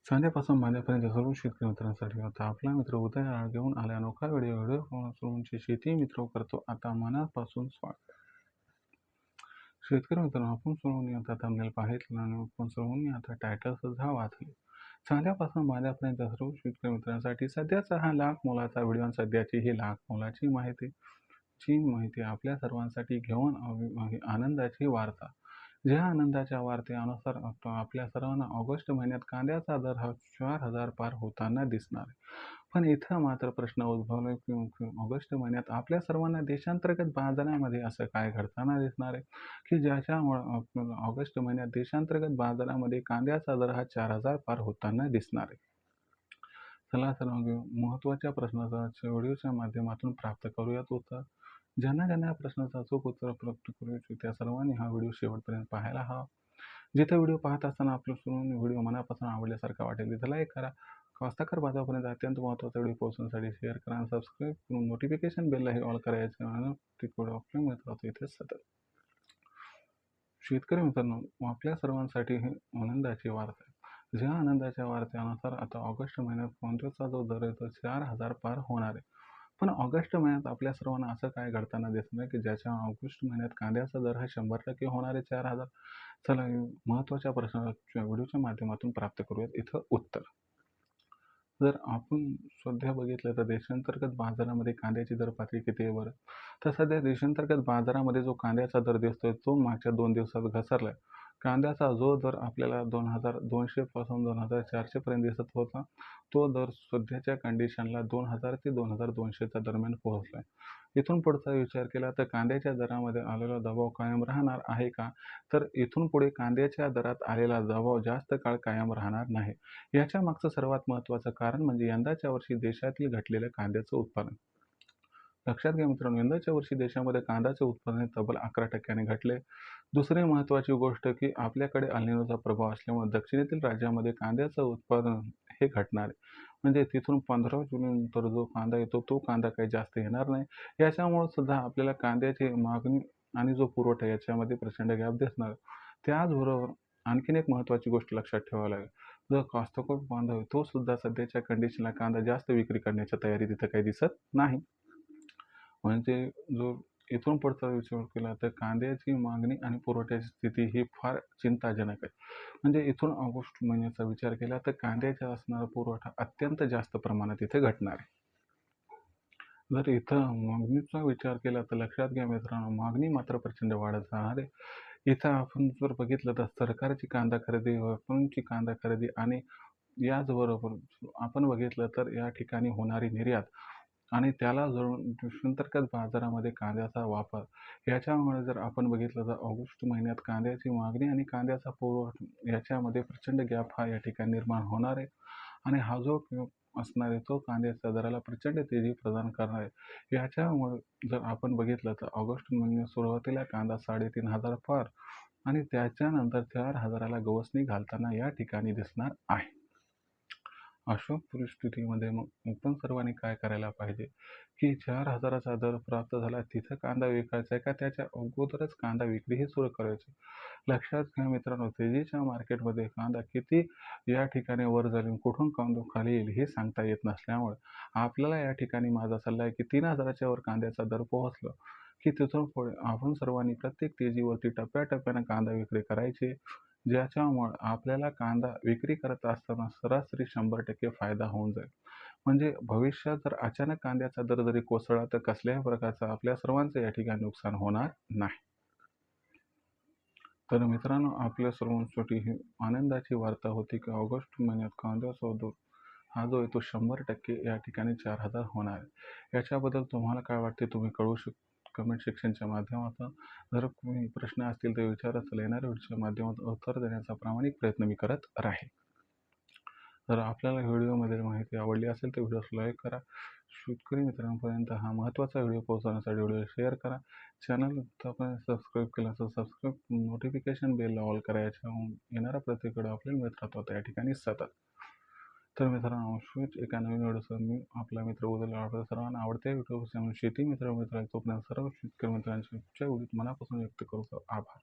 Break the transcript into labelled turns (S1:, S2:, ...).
S1: सांध्यापासून बांध्यापर्यंत सर्व शेतकरी मित्रांसाठी होता आपला मित्र उदय घेऊन आला अनोखा व्हिडिओ सर्वांची शेती मित्र करतो आता मनापासून स्वागत. शेतकरी मित्रांनो, आपण सर्वांनी आता thumbnail पाहितलं आणि आपण सर्वांनी आता टायटल सुद्धा वाचले. सांध्यापासून बांध्यापर्यंत सर्व शेतकरी मित्रांसाठी सध्याचा हा लाख मोलाचा व्हिडिओ आणि सध्याची ही लाख मोलाची माहिती आपल्या सर्वांसाठी घेऊन आहे आनंदाची वार्ता. ज्या आनंदाच्या वार्तेनुसार आपल्या सर्वांना ऑगस्ट महिन्यात कांद्याचा दर हा 4,000 पार होताना दिसणार आहे. पण इथं मात्र प्रश्न उद्भवला की ऑगस्ट महिन्यात आपल्या सर्वांना देशांतर्गत बाजारामध्ये असं काय घडताना दिसणार आहे की ज्याच्यामुळे आपल्याला ऑगस्ट महिन्यात देशांतर्गत बाजारामध्ये कांद्याचा दर हा 4,000 पार होताना दिसणार आहे. चला तर मग महत्त्वाच्या प्रश्नाचा व्हिडिओच्या माध्यमातून प्राप्त करूयात उत्तर. ज्यांना या प्रश्नाचं अचूक उत्तर प्राप्त करू इच्छितो त्या सर्वांनी हा व्हिडिओ शेवटपर्यंत पाहायला हवा. जिथे व्हिडिओ पाहत असताना आपलं सर्व व्हिडिओ मनापासून आवडल्यासारखा वाटेल तिथं लाईक करा. कास्तकार बाजारापर्यंत अत्यंत महत्त्वाचा व्हिडिओ पोहोचण्यासाठी शेअर करा आणि सबस्क्राईब करून नोटिफिकेशन बेललाही ऑल करायचं आणि तिकडे ऑप्शन मिळत राहतो इथे सतत. शेतकरी मित्रांनो, आपल्या सर्वांसाठी ही आनंदाची वार्ता आहे. ज्या आनंदाच्या वार्तेनुसार आता ऑगस्ट महिन्यात कांद्याचा जो दर आहे तो 4,000 पार होणार आहे. पण ऑगस्ट महिन्यात आपल्या सर्वांना असं काय घडताना दिसणार की ज्याच्या ऑगस्ट महिन्यात कांद्याचा दर हा 100% होणार आहे 4,000. चला महत्त्वाच्या प्रश्नाच्या व्हिडिओच्या माध्यमातून प्राप्त करूयात इथं उत्तर. जर आपण सध्या बघितलं तर देशांतर्गत बाजारामध्ये कांद्याची दर पातळी किती आहे बरं? तर सध्या देशांतर्गत बाजारामध्ये जो कांद्याचा दर दिसतोय तो मागच्या 2 दिवसात घसरलाय. कांद्याचा जो दर आपल्याला 2,200 पासून 2,400 पर्यंत दिसत होता, तो दर सध्याच्या कंडिशनला 2,000 ते 2,200च्या दरम्यान पोहोचलाय. इथून पुढचा विचार केला तर कांद्याच्या दरामध्ये आलेला दबाव कायम राहणार आहे का? तर इथून पुढे कांद्याच्या दरात आलेला दबाव जास्त काळ कायम राहणार नाही. याच्या मागचं सर्वात महत्त्वाचं कारण म्हणजे यंदाच्या वर्षी देशातील घटलेलं कांद्याचं उत्पादन. लक्षात घ्या मित्रांनो, यंदाच्या वर्षी देशामध्ये कांद्याचे उत्पादन तब्बल 11% घटले. दुसरी महत्त्वाची गोष्ट की आपल्याकडे अल निनोचा प्रभाव असल्यामुळे दक्षिणेतील राज्यामध्ये कांद्याचं उत्पादन हे घटणार आहे. म्हणजे तिथून 15 जुलैनंतर जो कांदा येतो तो कांदा काही जास्त येणार नाही. याच्यामुळे सुद्धा आपल्याला कांद्याची मागणी आणि जो पुरवठा याच्यामध्ये प्रचंड गॅप दिसणार. त्याचबरोबर आणखीन एक महत्त्वाची गोष्ट लक्षात ठेवावी लागेल. जो कास्तकार बांधव आहे तो सुद्धा सध्याच्या कंडिशनला कांदा जास्त विक्री करण्याच्या तयारी तिथं काही दिसत नाही. म्हणजे जो इथून पुढचा विचार केला तर कांद्याची मागणी आणि पुरवठ्याची स्थिती ही फार चिंताजनक आहे. म्हणजे इथून ऑगस्ट महिन्याचा विचार केला तर कांद्याचा असणारा पुरवठा अत्यंत जास्त प्रमाणात इथे घटणार आहे. जर इथं मागणीचा विचार केला तर लक्षात घ्या मित्रांनो, मागणी मात्र प्रचंड वाढत जाणार आहे. इथं आपण जर बघितलं तर सरकारची कांदा खरेदी, व्यापाऱ्यांची कांदा खरेदी आणि याचबरोबर आपण बघितलं तर या ठिकाणी होणारी निर्यात आणि त्याला जोडून देशांतर्गत बाजारामध्ये कांद्याचा वापर याच्यामुळे जर आपण बघितलं तर ऑगस्ट महिन्यात कांद्याची मागणी आणि कांद्याचा पुरवठा याच्यामध्ये प्रचंड गॅप हा या ठिकाणी निर्माण होणार आहे. आणि हा जो असणार आहे तो कांद्याच्या दराला प्रचंड तेजी प्रदान करणार आहे. याच्यामुळे जर आपण बघितलं तर ऑगस्ट महिन्यात सुरुवातीला कांदा 3,500 पार आणि त्याच्यानंतर 4,000ला गवसणी घालताना या ठिकाणी दिसणार आहे. अशा परिस्थितीमध्ये मग आपण सर्वांनी काय करायला पाहिजे की 4,000चा दर प्राप्त झाला तिथं कांदा विकायचा आहे का त्याच्या अगोदरच कांदा विक्री ही सुरू करायची. लक्षात घ्या मित्रांनो, तेजीच्या मार्केटमध्ये कांदा किती या ठिकाणी वर जाईल कुठून कांदा खाली येईल हे सांगता येत नसल्यामुळे आपल्याला या ठिकाणी माझा सल्ला आहे की 3,000च्या वर कांद्याचा दर पोहोचला की तिथून पुढे आपण सर्वांनी प्रत्येक तेजीवरती टप्प्याटप्प्याने कांदा विक्री करायची. ज्याच्यामुळे आपल्याला कांदा विक्री करत असताना सरासरी 100% फायदा होऊन जाईल. म्हणजे भविष्यात जर अचानक कांद्याचा दर जरी कोसळला तर कसल्याही प्रकारचं आपल्या सर्वांचं या ठिकाणी नुकसान होणार नाही. तर मित्रांनो, आपल्या सर्वांसाठी ही आनंदाची वार्ता होती की ऑगस्ट महिन्यात कांद्याचा दर हा जो आहे तो 100% या ठिकाणी 4,000 होणार आहे. याच्याबद्दल तुम्हाला काय वाटते तुम्ही कळवू कमेंट सेक्शनच्या माध्यमातून. जर कोणी प्रश्न असतील तर विचारा, येणाऱ्या व्हिडिओच्या माध्यमातून उत्तर देण्याचा प्रामाणिक प्रयत्न मी करत राहील. जर आपल्याला व्हिडिओमध्ये माहिती आवडली असेल तर व्हिडिओस लाईक करा. शेतकरी मित्रांपर्यंत हा महत्त्वाचा व्हिडिओ पोहोचवण्यासाठी व्हिडिओ शेअर करा. चॅनल आपण सबस्क्राईब केलं तर सबस्क्राईब नोटिफिकेशन बेल ऑल करायच्या येणारा प्रत्येक व्हिडिओ आपल्याला मिळत राहतो या ठिकाणी सतत. तर मित्रांनो, अशीच एका नवीन व्हिडिओसह मी आपला मित्र उदय सर्वांना आवडत्या शेती मित्र तोपर्यंत सर्व शेतकरी मित्रांच्या मनापासून व्यक्त करतो आभार.